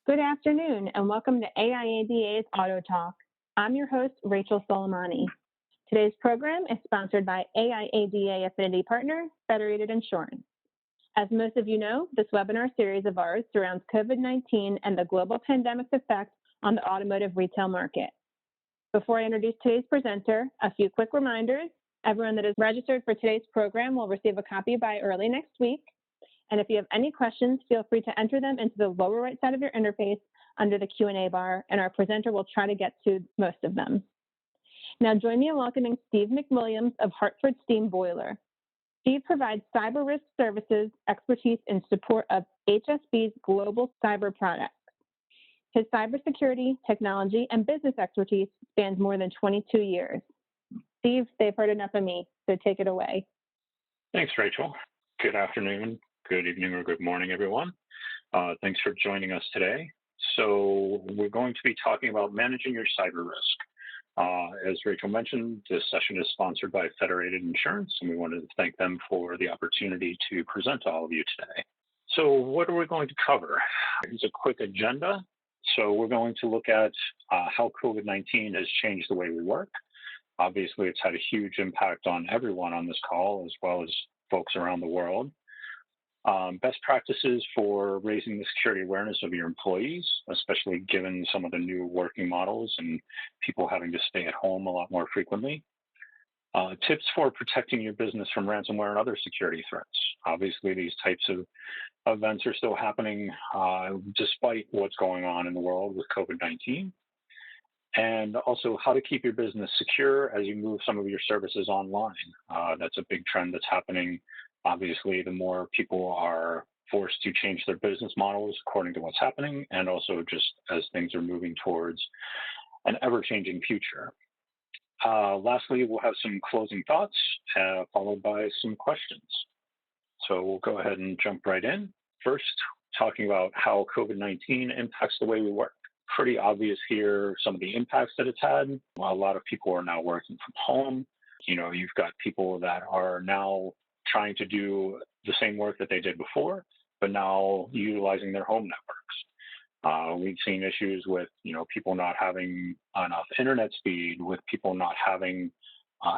Good afternoon, and welcome to AIADA's AutoTalk. I'm your host, Rachel Soleimani. Today's program is sponsored by AIADA Affinity Partner, Federated Insurance. As most of you know, this webinar series of ours surrounds COVID-19 and the global pandemic's effect on the automotive retail market. Before I introduce today's presenter, a few quick reminders. Everyone that is registered for today's program will receive a copy by early next week. And if you have any questions, feel free to enter them into the lower right side of your interface under the Q&A bar, and our presenter will try to get to most of them. Now join me in welcoming Steve McWilliams of Hartford Steam Boiler. Steve provides cyber risk services expertise in support of HSB's global cyber products. His cybersecurity, technology, and business expertise spans more than 22 years. Steve, they've heard enough of me, so take it away. Thanks, Rachel. Good afternoon, good evening, or good morning, everyone. Thanks for joining us today. So we're going to be talking about managing your cyber risk. As Rachel mentioned, this session is sponsored by Federated Insurance, and we wanted to thank them for the opportunity to present to all of you today. So what are we going to cover? Here's a quick agenda. So we're going to look at how COVID-19 has changed the way we work. Obviously, it's had a huge impact on everyone on this call, as well as folks around the world. Best practices for raising the security awareness of your employees, especially given some of the new working models and people having to stay at home a lot more frequently. Tips for protecting your business from ransomware and other security threats. Obviously, these types of events are still happening despite what's going on in the world with COVID-19. And also how to keep your business secure as you move some of your services online. That's a big trend that's happening. Obviously, the more people are forced to change their business models according to what's happening, and also just as things are moving towards an ever-changing future. Lastly, we'll have some closing thoughts, followed by some questions. So we'll go ahead and jump right in. First, talking about how COVID-19 impacts the way we work. Pretty obvious here, some of the impacts that it's had. A lot of people are now working from home. You've got people that are now trying to do the same work that they did before, but now utilizing their home networks. We've seen issues with, people not having enough internet speed, with people not having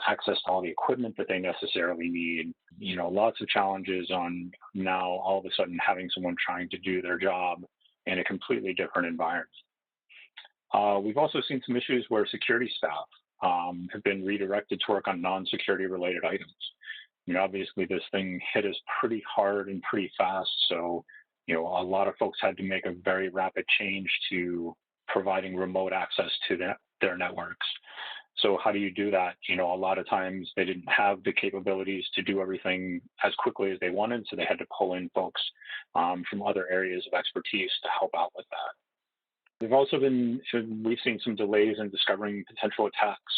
access to all the equipment that they necessarily need. Lots of challenges on now all of a sudden having someone trying to do their job in a completely different environment. We've also seen some issues where security staff have been redirected to work on non-security related items. Obviously, this thing hit us pretty hard and pretty fast. So, a lot of folks had to make a very rapid change to providing remote access to their networks. So how do you do that? A lot of times they didn't have the capabilities to do everything as quickly as they wanted. So they had to pull in folks from other areas of expertise to help out with that. We've seen some delays in discovering potential attacks.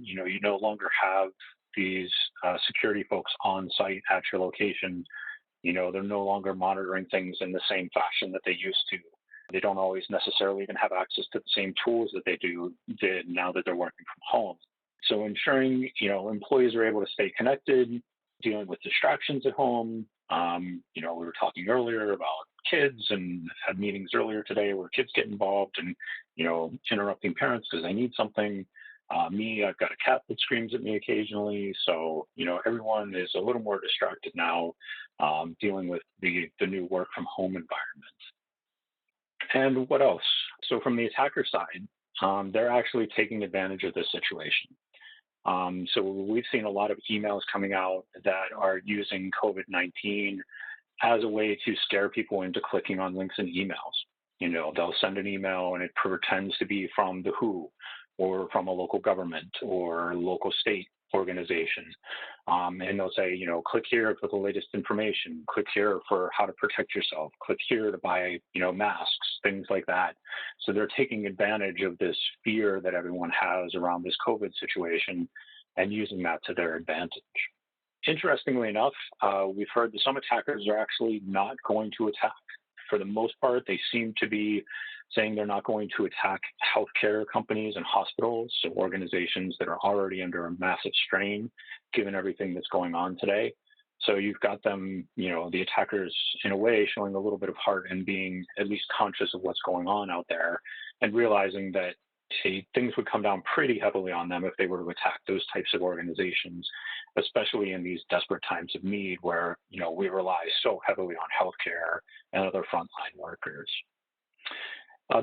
You no longer have these security folks on site at your location. They're no longer monitoring things in the same fashion that they used to. They don't always necessarily even have access to the same tools that they did now that they're working from home. So ensuring, employees are able to stay connected, dealing with distractions at home. We were talking earlier about kids and had meetings earlier today where kids get involved and, interrupting parents because they need something. I've got a cat that screams at me occasionally. So, everyone is a little more distracted now, dealing with the new work from home environment. And what else? So from the attacker side, they're actually taking advantage of this situation. So we've seen a lot of emails coming out that are using COVID-19 as a way to scare people into clicking on links in emails. They'll send an email and it pretends to be from the WHO or from a local government or local state organization. And they'll say, click here for the latest information, click here for how to protect yourself, click here to buy, masks, things like that. So they're taking advantage of this fear that everyone has around this COVID situation and using that to their advantage. Interestingly enough, we've heard that some attackers are actually not going to attack. For the most part, they seem to be saying they're not going to attack healthcare companies and hospitals, so organizations that are already under a massive strain, given everything that's going on today. So you've got them, the attackers in a way showing a little bit of heart and being at least conscious of what's going on out there and realizing that things would come down pretty heavily on them if they were to attack those types of organizations, especially in these desperate times of need where, we rely so heavily on healthcare and other frontline workers.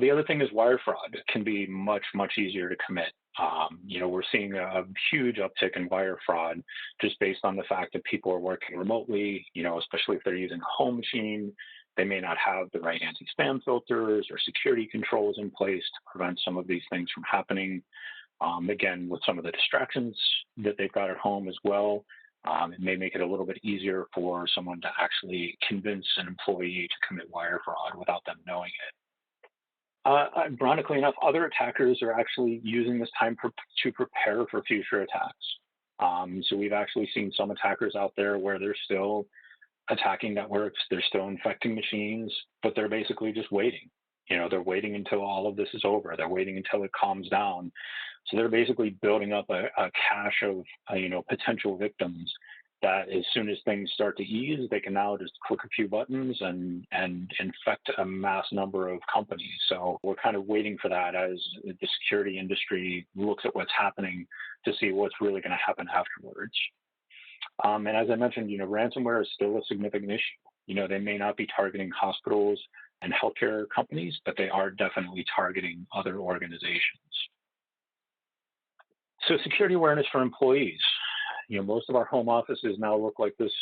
The other thing is wire fraud. It can be much, much easier to commit. We're seeing a huge uptick in wire fraud just based on the fact that people are working remotely, especially if they're using a home machine. They may not have the right anti-spam filters or security controls in place to prevent some of these things from happening. Again, with some of the distractions that they've got at home as well, it may make it a little bit easier for someone to actually convince an employee to commit wire fraud without them knowing it. Ironically enough, other attackers are actually using this time to prepare for future attacks. So we've actually seen some attackers out there where they're still attacking networks, they're still infecting machines, but they're basically just waiting. They're waiting until all of this is over. They're waiting until it calms down. So they're basically building up a cache of potential victims that as soon as things start to ease, they can now just click a few buttons and infect a mass number of companies. So we're kind of waiting for that as the security industry looks at what's happening to see what's really going to happen afterwards. And as I mentioned, ransomware is still a significant issue. They may not be targeting hospitals and healthcare companies, but they are definitely targeting other organizations. So security awareness for employees. Most of our home offices now look like this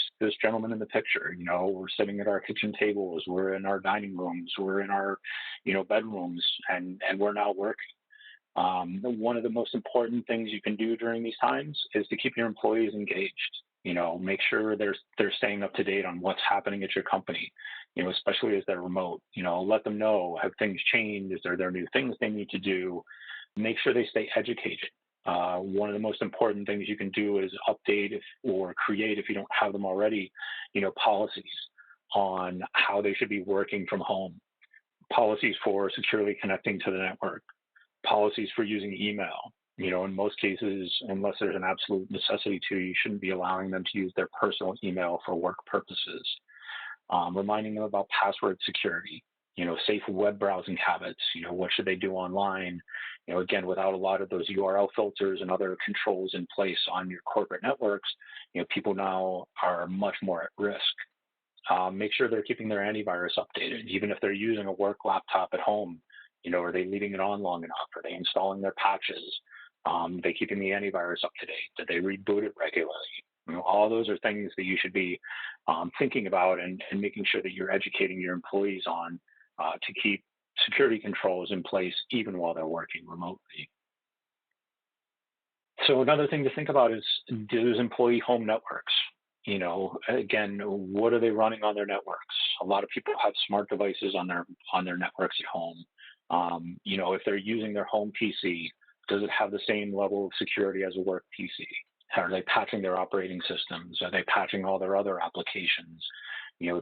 gentleman in the picture. We're sitting at our kitchen tables, we're in our dining rooms, we're in our, bedrooms, and we're now working. One of the most important things you can do during these times is to keep your employees engaged. Make sure they're staying up to date on what's happening at your company, especially as they're remote. Let them know, have things changed? Are there new things they need to do? Make sure they stay educated. One of the most important things you can do is update or create, if you don't have them already, policies on how they should be working from home, policies for securely connecting to the network, policies for using email. In most cases, unless there's an absolute necessity to, you shouldn't be allowing them to use their personal email for work purposes. Reminding them about password security, safe web browsing habits, what should they do online? Again, without a lot of those URL filters and other controls in place on your corporate networks, people now are much more at risk. Make sure they're keeping their antivirus updated, even if they're using a work laptop at home. Are they leaving it on long enough? Are they installing their patches? Are they keeping the antivirus up to date? Do they reboot it regularly? All those are things that you should be thinking about and making sure that you're educating your employees on to keep security controls in place even while they're working remotely. So another thing to think about is those employee home networks. Again, what are they running on their networks? A lot of people have smart devices on their networks at home. If they're using their home PC, does it have the same level of security as a work PC? Are they patching their operating systems? Are they patching all their other applications?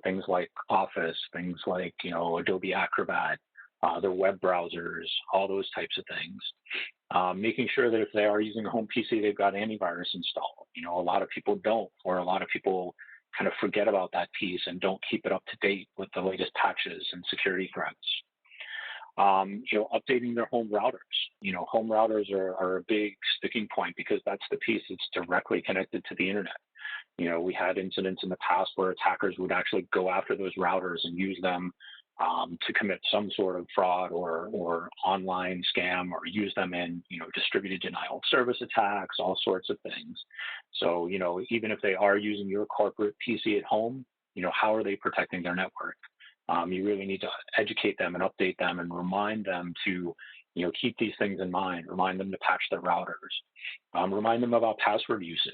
Things like Office, things like, Adobe Acrobat, their web browsers, all those types of things. Making sure that if they are using a home PC, they've got antivirus installed. A lot of people don't, or a lot of people kind of forget about that piece and don't keep it up to date with the latest patches and security threats. Updating their home routers. Home routers are a big sticking point because that's the piece that's directly connected to the internet. We had incidents in the past where attackers would actually go after those routers and use them to commit some sort of fraud or online scam, or use them in, distributed denial of service attacks, all sorts of things. So, even if they are using your corporate PC at home, how are they protecting their network? You really need to educate them and update them and remind them to, keep these things in mind, remind them to patch their routers, remind them about password usage.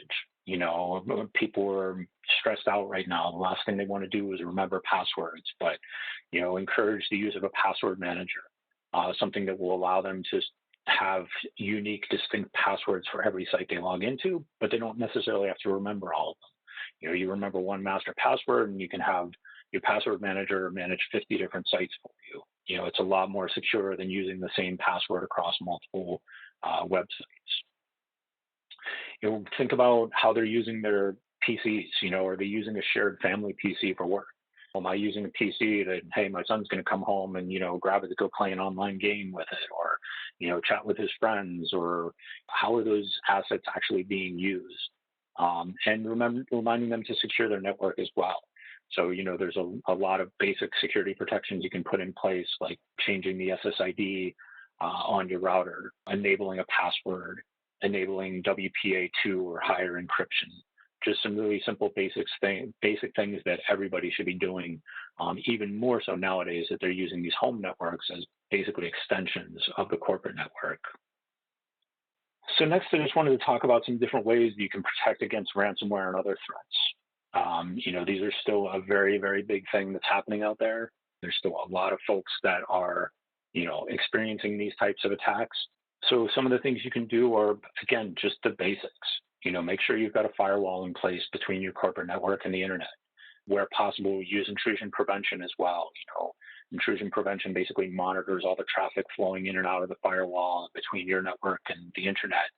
People are stressed out right now. The last thing they want to do is remember passwords, but, encourage the use of a password manager, something that will allow them to have unique, distinct passwords for every site they log into, but they don't necessarily have to remember all of them. You remember one master password and you can have your password manager manage 50 different sites for you. It's a lot more secure than using the same password across multiple websites. Think about how they're using their PCs, are they using a shared family PC for work? Am I using a PC that, hey, my son's going to come home and, grab it to go play an online game with it, or, chat with his friends, or how are those assets actually being used? And reminding them to secure their network as well. So, there's a lot of basic security protections you can put in place, like changing the SSID on your router, enabling a password, enabling WPA2 or higher encryption. Just some really simple basic things that everybody should be doing, even more so nowadays that they're using these home networks as basically extensions of the corporate network. So next, I just wanted to talk about some different ways that you can protect against ransomware and other threats. These are still a very, very big thing that's happening out there. There's still a lot of folks that are, experiencing these types of attacks. So some of the things you can do are, again, just the basics. Make sure you've got a firewall in place between your corporate network and the internet. Where possible, use intrusion prevention as well. Intrusion prevention basically monitors all the traffic flowing in and out of the firewall between your network and the internet,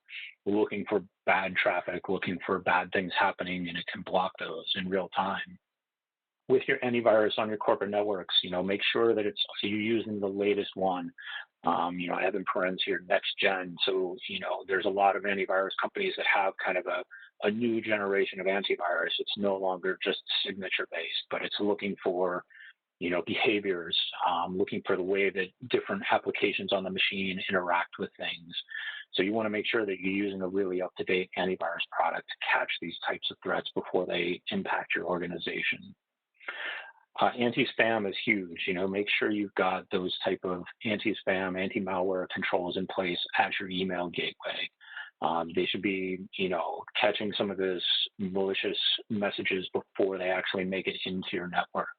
looking for bad traffic, looking for bad things happening, and it can block those in real time. With your antivirus on your corporate networks, make sure that you're using the latest one. I have in parentheses here, next gen. So, there's a lot of antivirus companies that have kind of a new generation of antivirus. It's no longer just signature based, but it's looking for, behaviors, looking for the way that different applications on the machine interact with things. So you want to make sure that you're using a really up-to-date antivirus product to catch these types of threats before they impact your organization. Anti-spam is huge. Make sure you've got those type of anti-spam, anti-malware controls in place at your email gateway. They should be, catching some of this malicious messages before they actually make it into your network.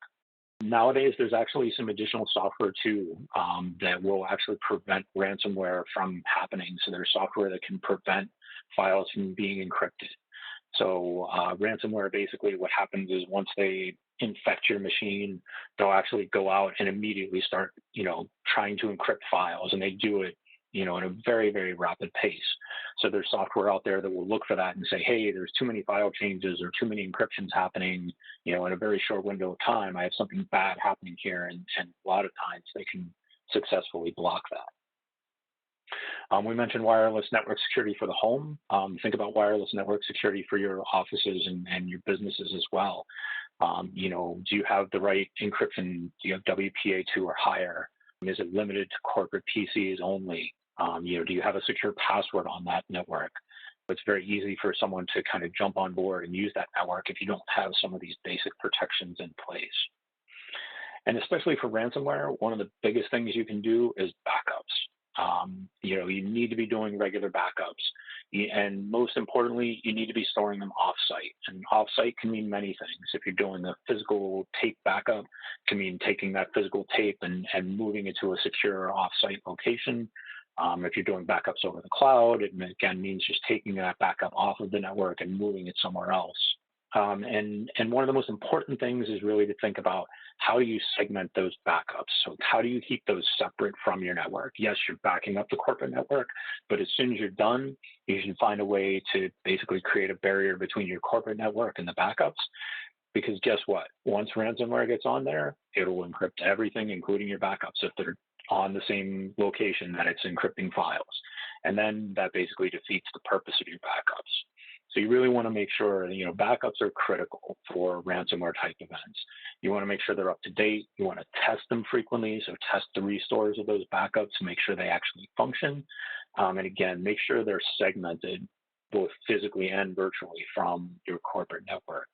Nowadays, there's actually some additional software too that will actually prevent ransomware from happening. So there's software that can prevent files from being encrypted. So ransomware, basically what happens is once they infect your machine, they'll actually go out and immediately start, trying to encrypt files, and they do it, in a very, very rapid pace. So there's software out there that will look for that and say, hey, there's too many file changes or too many encryptions happening, in a very short window of time. I have something bad happening here, and a lot of times they can successfully block that. We mentioned wireless network security for the home. Think about wireless network security for your offices and your businesses as well. Do you have the right encryption? Do you have WPA2 or higher? Is it limited to corporate PCs only? Do you have a secure password on that network? It's very easy for someone to kind of jump on board and use that network if you don't have some of these basic protections in place. And especially for ransomware, one of the biggest things you can do is backups. You need to be doing regular backups. And most importantly, you need to be storing them offsite. And offsite can mean many things. If you're doing a physical tape backup, it can mean taking that physical tape and moving it to a secure offsite location. If you're doing backups over the cloud, it again means just taking that backup off of the network and moving it somewhere else. And one of the most important things is really to think about how do you segment those backups? So how do you keep those separate from your network? Yes, you're backing up the corporate network, but as soon as you're done, you should find a way to basically create a barrier between your corporate network and the backups. Because guess what? Once ransomware gets on there, it'll encrypt everything, including your backups, if they're on the same location that it's encrypting files. And then that basically defeats the purpose of your backups. So you really want to make sure, backups are critical for ransomware type events. You want to make sure they're up to date. You want to test them frequently. So test the restores of those backups to make sure they actually function. And again, make sure they're segmented both physically and virtually from your corporate network.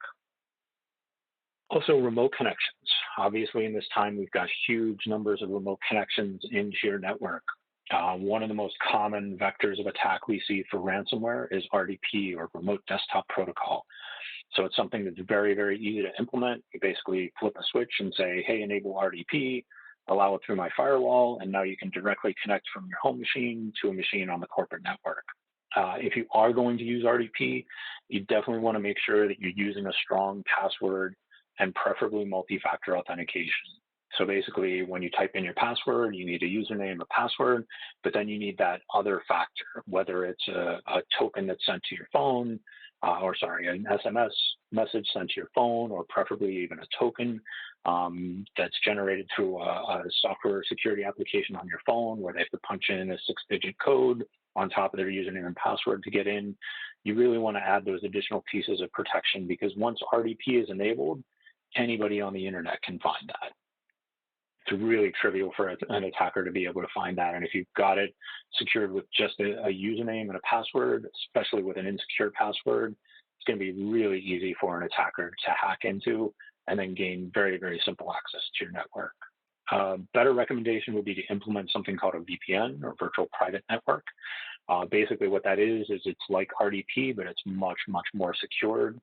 Also, remote connections. Obviously, in this time, we've got huge numbers of remote connections into your network. One of the most common vectors of attack we see for ransomware is RDP, or Remote Desktop Protocol. So it's something that's very, very easy to implement. You basically flip a switch and say, hey, enable RDP, allow it through my firewall, and now you can directly connect from your home machine to a machine on the corporate network. If you are going to use RDP, you definitely want to make sure that you're using a strong password and preferably multi-factor authentication. So basically, when you type in your password, you need a username, a password, but then you need that other factor, whether it's a token that's sent to your phone, an SMS message sent to your phone, or preferably even a token that's generated through a software security application on your phone where they have to punch in a 6-digit code on top of their username and password to get in. You really want to add those additional pieces of protection, because once RDP is enabled, anybody on the internet can find that. It's really trivial for an attacker to be able to find that. And if you've got it secured with just a username and a password, especially with an insecure password, it's going to be really easy for an attacker to hack into and then gain very, very simple access to your network. Better recommendation would be to implement something called a VPN, or virtual private network. Basically what that is it's like RDP, but it's much, much more secured.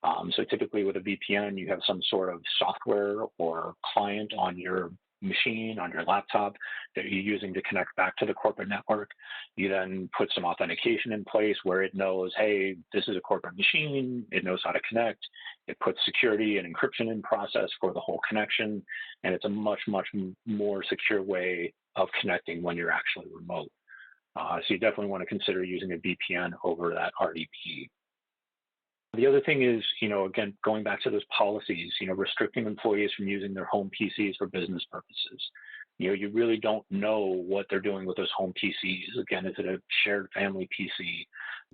So typically with a VPN, you have some sort of software or client on your machine, on your laptop, that you're using to connect back to the corporate network. You then put some authentication in place where it knows, hey, this is a corporate machine. It knows how to connect. It puts security and encryption in process for the whole connection. And it's a much, much more secure way of connecting when you're actually remote. So you definitely want to consider using a VPN over that RDP. The other thing is, again, going back to those policies, restricting employees from using their home PCs for business purposes. You really don't know what they're doing with those home PCs. Again, is it a shared family PC?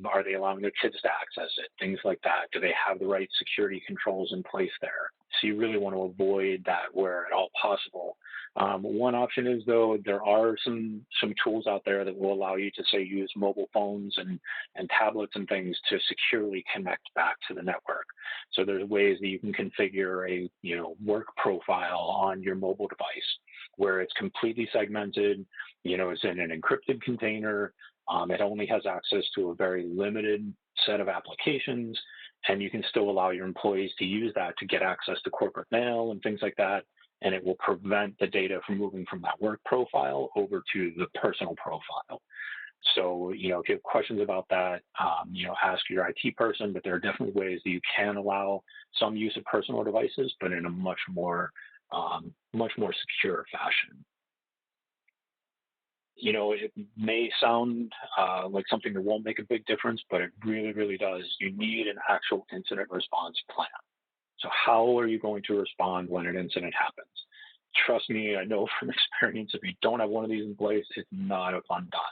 Are they allowing their kids to access it? Things like that. Do they have the right security controls in place there? So you really want to avoid that where at all possible. One option is, though, there are some tools out there that will allow you to, say, use mobile phones and tablets and things to securely connect back to the network. So there's ways that you can configure a work profile on your mobile device where it's completely segmented, it's in an encrypted container. It only has access to a very limited set of applications, and you can still allow your employees to use that to get access to corporate mail and things like that. And it will prevent the data from moving from that work profile over to the personal profile. So, if you have questions about that, ask your IT person, but there are definitely ways that you can allow some use of personal devices, but in a much more secure fashion. It may sound like something that won't make a big difference, but it really, really does. You need an actual incident response plan. So how are you going to respond when an incident happens? Trust me, I know from experience, if you don't have one of these in place, it's not a fun time.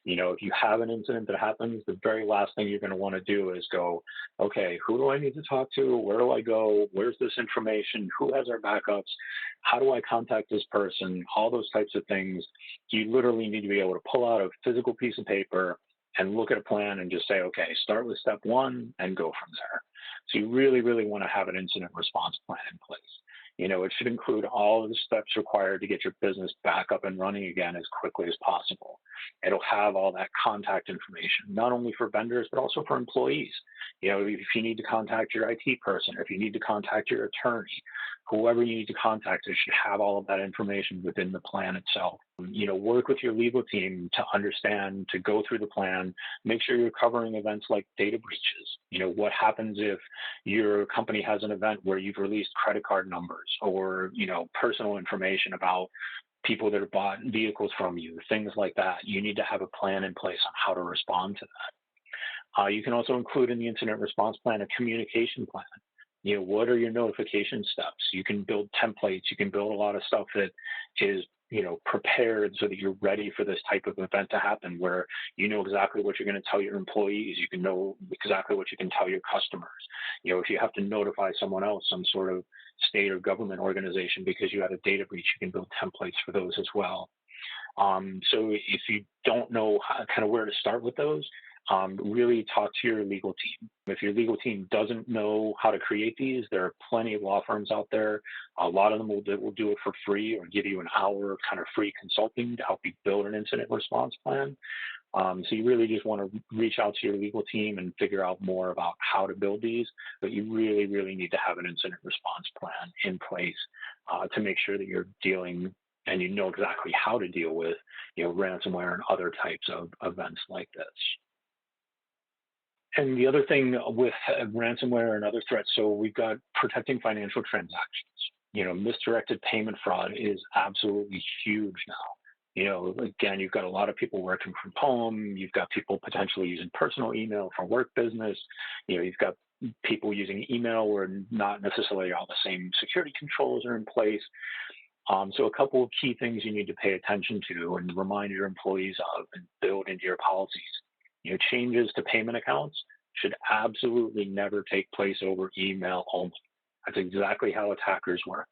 If you have an incident that happens, the very last thing you're going to want to do is go, okay, who do I need to talk to? Where do I go? Where's this information? Who has our backups? How do I contact this person? All those types of things. You literally need to be able to pull out a physical piece of paper and look at a plan and just say, okay, start with step one and go from there. So you really, really want to have an incident response plan in place. It should include all of the steps required to get your business back up and running again as quickly as possible. It'll have all that contact information, not only for vendors, but also for employees. If you need to contact your IT person, or if you need to contact your attorney, whoever you need to contact, it should have all of that information within the plan itself. Work with your legal team to understand, to go through the plan, make sure you're covering events like data breaches. What happens if your company has an event where you've released credit card numbers or, personal information about people that have bought vehicles from you, things like that. You need to have a plan in place on how to respond to that. You can also include in the incident response plan a communication plan. What are your notification steps? You can build templates. You can build a lot of stuff that is, prepared so that you're ready for this type of event to happen, where you know exactly what you're going to tell your employees. You can know exactly what you can tell your customers. If you have to notify someone else, some sort of state or government organization, because you had a data breach, you can build templates for those as well. So if you don't know kind of where to start with those, really talk to your legal team. If your legal team doesn't know how to create these, there are plenty of law firms out there. A lot of them will do it for free or give you an hour of kind of free consulting to help you build an incident response plan. So you really just want to reach out to your legal team and figure out more about how to build these, but you really, really need to have an incident response plan in place to make sure that you're dealing and you know exactly how to deal with, ransomware and other types of events like this. And the other thing with ransomware and other threats, so we've got protecting financial transactions. Misdirected payment fraud is absolutely huge now. Again, you've got a lot of people working from home. You've got people potentially using personal email for work business. You've got people using email where not necessarily all the same security controls are in place. So a couple of key things you need to pay attention to and remind your employees of and build into your policies. Changes to payment accounts should absolutely never take place over email only. That's exactly how attackers work.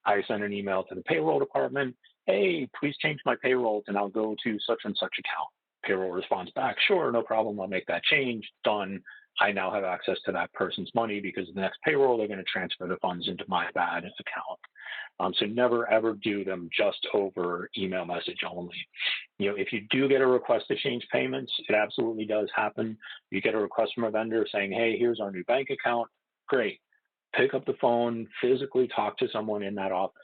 I send an email to the payroll department. Hey, please change my payroll and I'll go to such and such account. Payroll responds back, sure, no problem. I'll make that change. Done. I now have access to that person's money because the next payroll, they're going to transfer the funds into my bad account. So never, ever do them just over email message only. If you do get a request to change payments, it absolutely does happen. You get a request from a vendor saying, hey, here's our new bank account. Great. Pick up the phone, physically talk to someone in that office.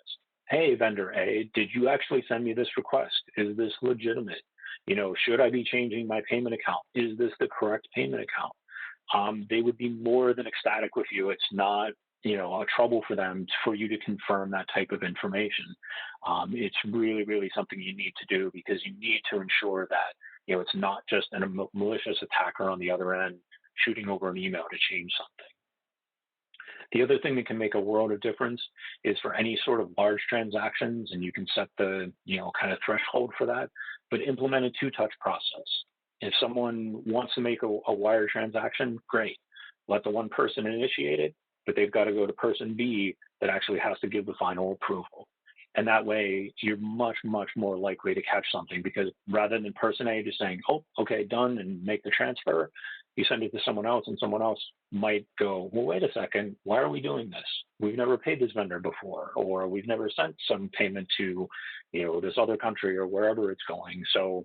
Hey, vendor A, did you actually send me this request? Is this legitimate? Should I be changing my payment account? Is this the correct payment account? They would be more than ecstatic with you. It's not, a trouble for them for you to confirm that type of information. It's really, really something you need to do because you need to ensure that, it's not just a malicious attacker on the other end shooting over an email to change something. The other thing that can make a world of difference is for any sort of large transactions, and you can set the, kind of threshold for that, but implement a two-touch process. If someone wants to make a wire transaction, great. Let the one person initiate it, but they've got to go to person B that actually has to give the final approval. And that way, you're much, much more likely to catch something because rather than person A just saying, oh, okay, done, and make the transfer, you send it to someone else and someone else might go, well, wait a second, why are we doing this? We've never paid this vendor before, or we've never sent some payment to, this other country or wherever it's going. So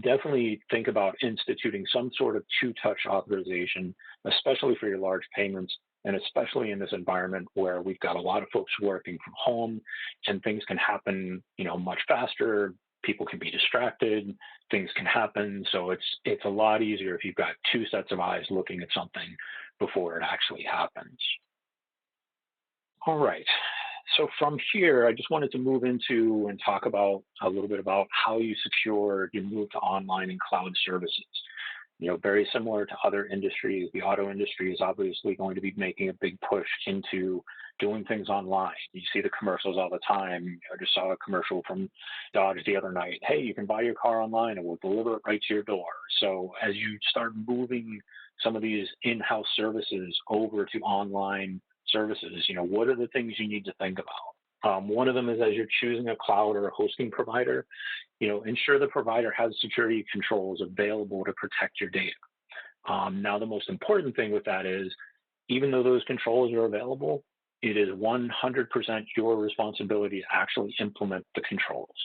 definitely think about instituting some sort of two-touch authorization, especially for your large payments, and especially in this environment where we've got a lot of folks working from home and things can happen, much faster. People can be distracted, things can happen. So it's a lot easier if you've got two sets of eyes looking at something before it actually happens. All right. So from here, I just wanted to move into and talk about a little bit about how you secure your move to online and cloud services. Very similar to other industries, the auto industry is obviously going to be making a big push into doing things online. You see the commercials all the time. I just saw a commercial from Dodge the other night. Hey, you can buy your car online and we'll deliver it right to your door. So as you start moving some of these in-house services over to online services, what are the things you need to think about? One of them is as you're choosing a cloud or a hosting provider, ensure the provider has security controls available to protect your data. Now, the most important thing with that is, even though those controls are available, it is 100% your responsibility to actually implement the controls.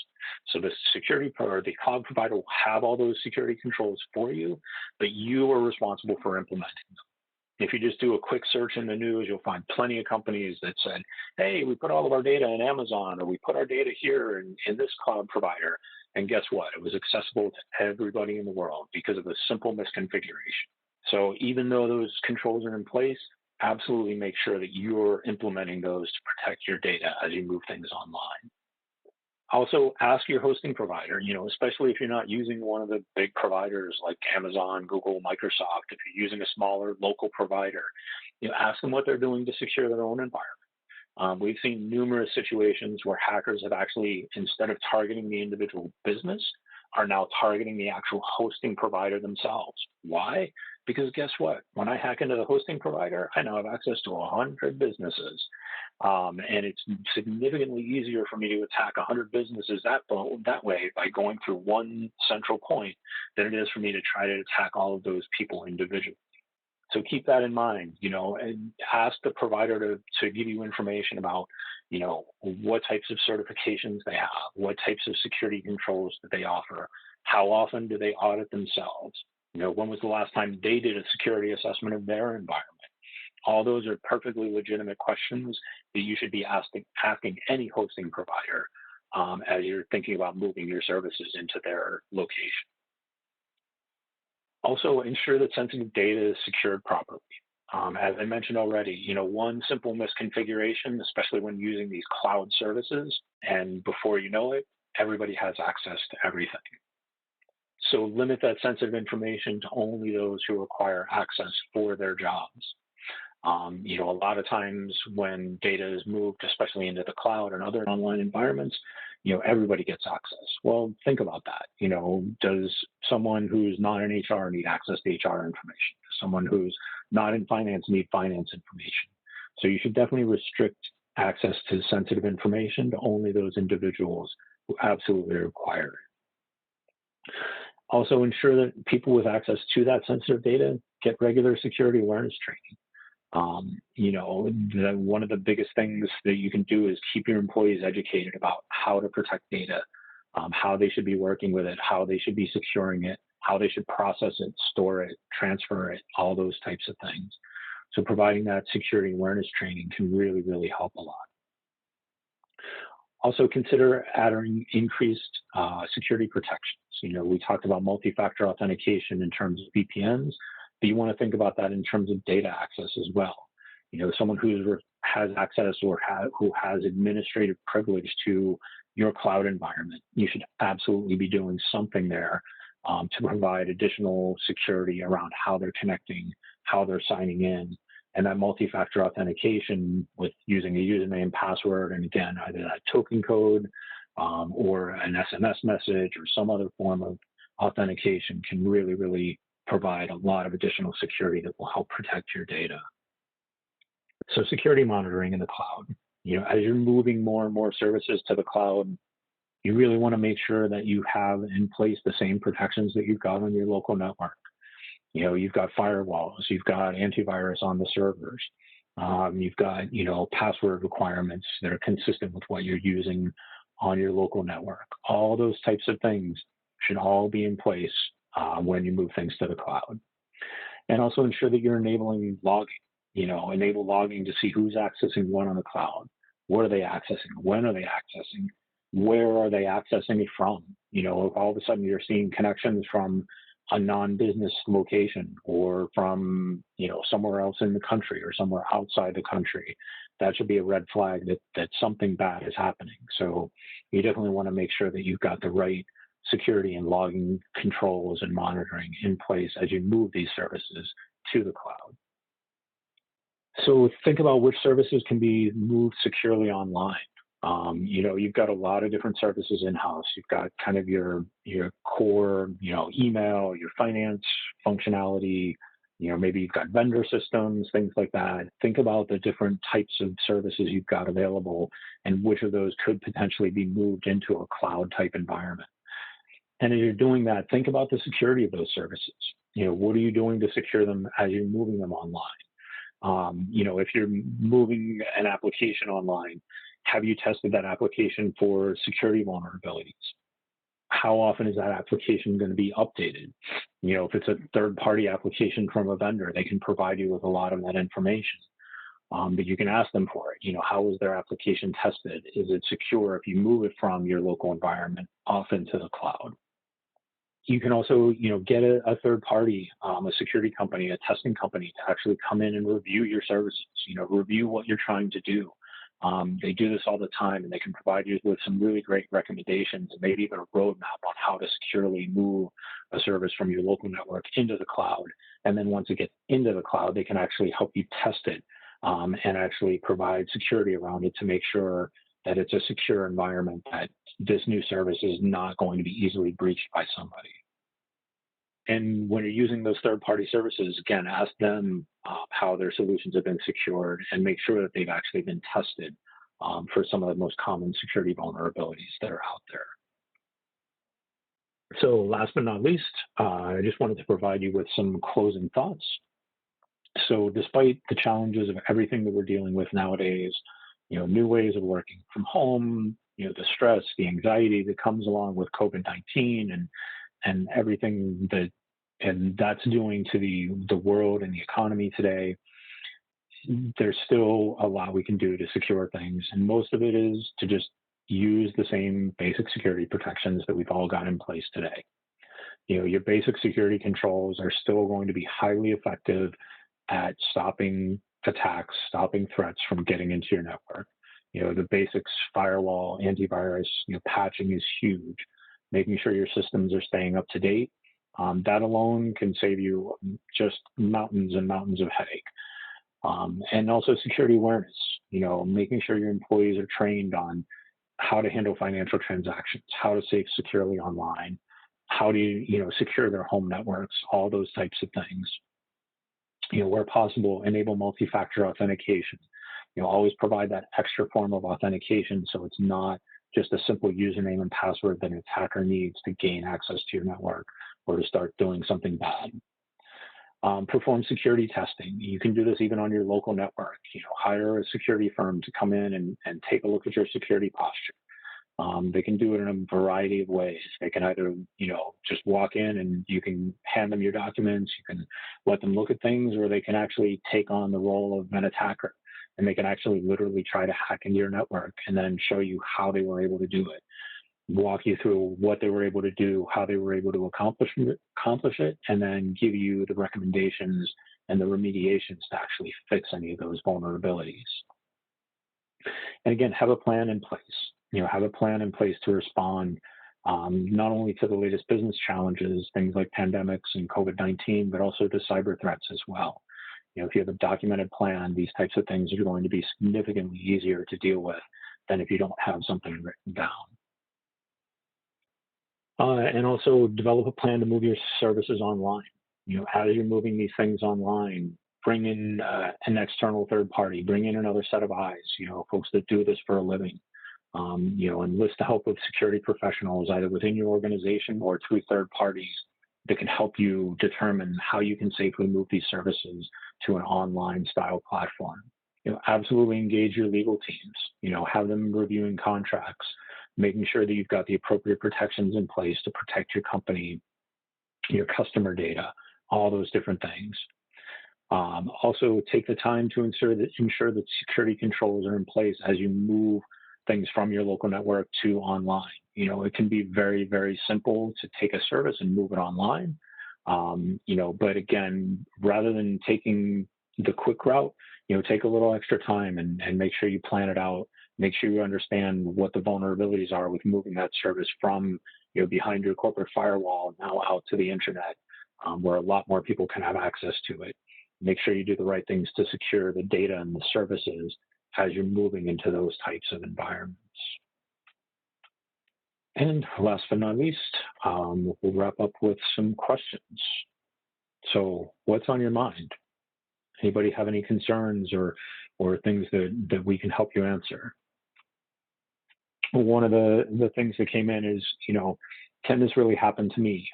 So the security or the cloud provider will have all those security controls for you, but you are responsible for implementing them. If you just do a quick search in the news, you'll find plenty of companies that said, hey, we put all of our data in Amazon, or we put our data here in this cloud provider. And guess what? It was accessible to everybody in the world because of a simple misconfiguration. So even though those controls are in place, absolutely make sure that you're implementing those to protect your data as you move things online. Also, ask your hosting provider, especially if you're not using one of the big providers like Amazon, Google, Microsoft. If you're using a smaller local provider, ask them what they're doing to secure their own environment. We've seen numerous situations where hackers have actually, instead of targeting the individual business, are now targeting the actual hosting provider themselves. Why? Because guess what? When I hack into the hosting provider, I now have access to 100 businesses. And it's significantly easier for me to attack 100 businesses that way by going through one central point than it is for me to try to attack all of those people individually. So keep that in mind, and ask the provider to give you information about, what types of certifications they have, what types of security controls that they offer, how often do they audit themselves, when was the last time they did a security assessment of their environment. All those are perfectly legitimate questions that you should be asking any hosting provider as you're thinking about moving your services into their location. Also, ensure that sensitive data is secured properly. As I mentioned already, one simple misconfiguration, especially when using these cloud services, and before you know it, everybody has access to everything. So limit that sensitive information to only those who require access for their jobs. A lot of times when data is moved, especially into the cloud and other online environments, everybody gets access. Well, think about that. Does someone who's not in HR need access to HR information? Does someone who's not in finance need finance information? So you should definitely restrict access to sensitive information to only those individuals who absolutely require it. Also, ensure that people with access to that sensitive data get regular security awareness training. One of the biggest things that you can do is keep your employees educated about how to protect data, how they should be working with it, how they should be securing it, how they should process it, store it, transfer it, all those types of things. So providing that security awareness training can really, really help a lot. Also consider adding increased security protections. We talked about multi-factor authentication in terms of VPNs, but you want to think about that in terms of data access as well. Someone who has access or who has administrative privilege to your cloud environment, you should absolutely be doing something there to provide additional security around how they're connecting, how they're signing in, and that multi-factor authentication with using a username, password, and again, either that token code or an SMS message or some other form of authentication can really, really provide a lot of additional security that will help protect your data. So security monitoring in the cloud. As you're moving more and more services to the cloud, you really want to make sure that you have in place the same protections that you've got on your local network. You've got firewalls, you've got antivirus on the servers, you've got, password requirements that are consistent with what you're using on your local network. All those types of things should all be in place when you move things to the cloud. And also ensure that you're enabling logging, enable logging to see who's accessing what on the cloud. What are they accessing? When are they accessing? Where are they accessing it from? If all of a sudden you're seeing connections from a non-business location or from, somewhere else in the country or somewhere outside the country, that should be a red flag that something bad is happening. So you definitely want to make sure that you've got the right security and logging controls and monitoring in place as you move these services to the cloud. So think about which services can be moved securely online. You've got a lot of different services in-house. You've got kind of your core, email, your finance functionality, maybe you've got vendor systems, things like that. Think about the different types of services you've got available and which of those could potentially be moved into a cloud type environment. And as you're doing that, think about the security of those services. What are you doing to secure them as you're moving them online? If you're moving an application online, have you tested that application for security vulnerabilities? How often is that application going to be updated? If it's a third-party application from a vendor, they can provide you with a lot of that information. But you can ask them for it. How is their application tested? Is it secure if you move it from your local environment off into the cloud? You can also, get a third party, a security company, a testing company to actually come in and review your services, review what you're trying to do. They do this all the time, and they can provide you with some really great recommendations and maybe even a roadmap on how to securely move a service from your local network into the cloud. And then once it gets into the cloud, they can actually help you test it and actually provide security around it to make sure that it's a secure environment, that this new service is not going to be easily breached by somebody. And when you're using those third-party services, again, ask them how their solutions have been secured and make sure that they've actually been tested for some of the most common security vulnerabilities that are out there. So last but not least, I just wanted to provide you with some closing thoughts. So despite the challenges of everything that we're dealing with nowadays, new ways of working from home, the stress, the anxiety that comes along with COVID-19 and everything that's doing to the world and the economy today, there's still a lot we can do to secure things. And most of it is to just use the same basic security protections that we've all got in place today. Your basic security controls are still going to be highly effective at stopping attacks, stopping threats from getting into your network. The basics, firewall, antivirus, patching is huge. Making sure your systems are staying up to date. That alone can save you just mountains and mountains of headache. And also security awareness, making sure your employees are trained on how to handle financial transactions, how to save securely online, how to, secure their home networks, all those types of things. Where possible, enable multi-factor authentication. Always provide that extra form of authentication so it's not just a simple username and password that an attacker needs to gain access to your network or to start doing something bad. Perform security testing. You can do this even on your local network. Hire a security firm to come in and take a look at your security posture. They can do it in a variety of ways. They can either, just walk in and you can hand them your documents, you can let them look at things, or they can actually take on the role of an attacker and they can actually literally try to hack into your network and then show you how they were able to do it, walk you through what they were able to do, how they were able to accomplish it, and then give you the recommendations and the remediations to actually fix any of those vulnerabilities. And again, have a plan in place. Have a plan in place to respond not only to the latest business challenges, things like pandemics and COVID-19, but also to cyber threats as well. If you have a documented plan, these types of things are going to be significantly easier to deal with than if you don't have something written down. And also develop a plan to move your services online. As you're moving these things online, bring in an external third party, bring in another set of eyes, folks that do this for a living. Enlist the help of security professionals either within your organization or through third parties that can help you determine how you can safely move these services to an online style platform. Absolutely engage your legal teams, have them reviewing contracts, making sure that you've got the appropriate protections in place to protect your company, your customer data, all those different things. Also take the time to ensure that security controls are in place as you move things from your local network to online. It can be very, very simple to take a service and move it online. But again, rather than taking the quick route, take a little extra time and make sure you plan it out. Make sure you understand what the vulnerabilities are with moving that service from behind your corporate firewall now out to the internet, where a lot more people can have access to it. Make sure you do the right things to secure the data and the services as you're moving into those types of environments. And last but not least, we'll wrap up with some questions. So what's on your mind? Anybody have any concerns or things that we can help you answer? One of the things that came in is, can this really happen to me?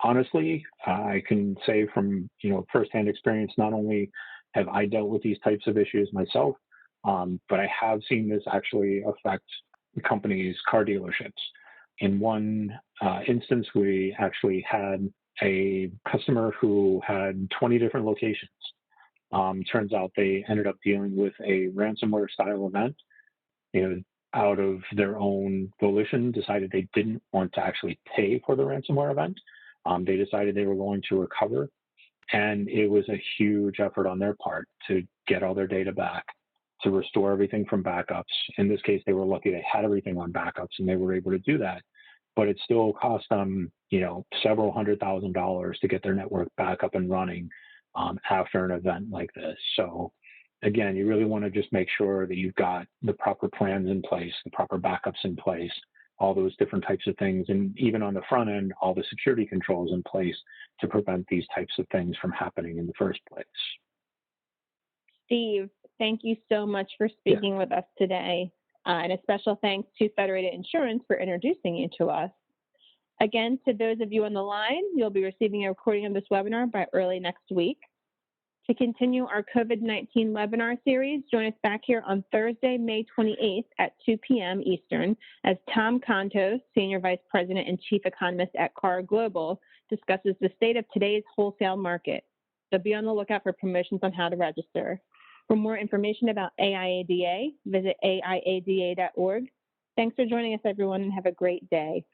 Honestly, I can say from firsthand experience, not only have I dealt with these types of issues myself, but I have seen this actually affect companies, car dealerships. In one instance, we actually had a customer who had 20 different locations. Turns out they ended up dealing with a ransomware style event. Out of their own volition, decided they didn't want to actually pay for the ransomware event. They decided they were going to recover. And it was a huge effort on their part to get all their data back, to restore everything from backups. In this case, they were lucky they had everything on backups and they were able to do that. But it still cost them, several $100,000 to get their network back up and running after an event like this. So again, you really want to just make sure that you've got the proper plans in place, the proper backups in place, all those different types of things. And even on the front end, all the security controls in place to prevent these types of things from happening in the first place. Steve, thank you so much for speaking with us today. And a special thanks to Federated Insurance for introducing you to us. Again, to those of you on the line, you'll be receiving a recording of this webinar by early next week. To continue our COVID-19 webinar series, join us back here on Thursday, May 28th at 2 p.m. Eastern as Tom Contos, Senior Vice President and Chief Economist at CAR Global, discusses the state of today's wholesale market. So be on the lookout for promotions on how to register. For more information about AIADA, visit aiada.org. Thanks for joining us, everyone, and have a great day.